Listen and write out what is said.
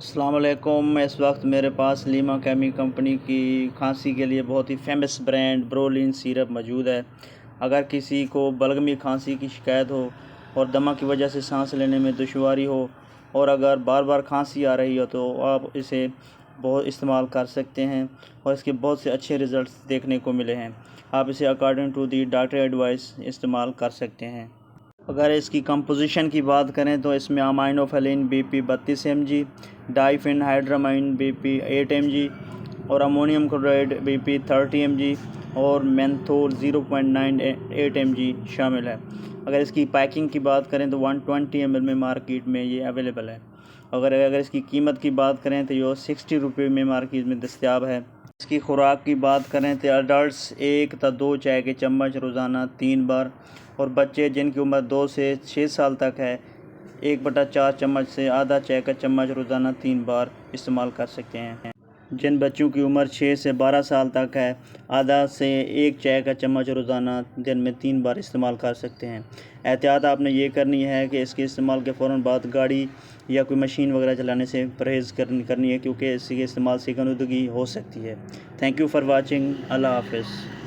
السلام علیکم۔ اس وقت میرے پاس لیما کیمی کمپنی کی کھانسی کے لیے بہت ہی فیمس برانڈ برولین سیرپ موجود ہے۔ اگر کسی کو بلغمی کھانسی کی شکایت ہو اور دمہ کی وجہ سے سانس لینے میں دشواری ہو اور اگر بار بار کھانسی آ رہی ہو تو آپ اسے بہت استعمال کر سکتے ہیں اور اس کے بہت سے اچھے رزلٹس دیکھنے کو ملے ہیں۔ آپ اسے according to the doctor advice استعمال کر سکتے ہیں۔ اگر اس کی کمپوزیشن کی بات کریں تو اس میں aminophylline B P 32 mg، diphenhydramine B P 8 mg اور ammonium chloride B P 30 mg اور مینتھول 0.98 mg شامل ہے۔ اگر اس کی پیکنگ کی بات کریں تو 120 ml میں مارکیٹ میں یہ اویلیبل ہے۔ اگر اس کی قیمت کی بات کریں تو یہ 60 روپے میں مارکیٹ میں دستیاب ہے۔ اس کی خوراک کی بات کریں تو ایڈلٹس 1 تا 2 چائے کے چمچ روزانہ 3 بار اور بچے جن کی عمر 2 سے 6 سال تک ہے 1/4 چمچ سے آدھا چائے کا چمچ روزانہ 3 بار استعمال کر سکتے ہیں۔ جن بچوں کی عمر 6 سے 12 سال تک ہے آدھا سے 1 چائے کا چمچ روزانہ دن میں 3 بار استعمال کر سکتے ہیں۔ احتیاط آپ نے یہ کرنی ہے کہ اس کے استعمال کے فوراً بعد گاڑی یا کوئی مشین وغیرہ چلانے سے پرہیز کرنی ہے، کیونکہ اس کے استعمال سے غنودگی ہو سکتی ہے۔ Thank you for watching. اللہ حافظ۔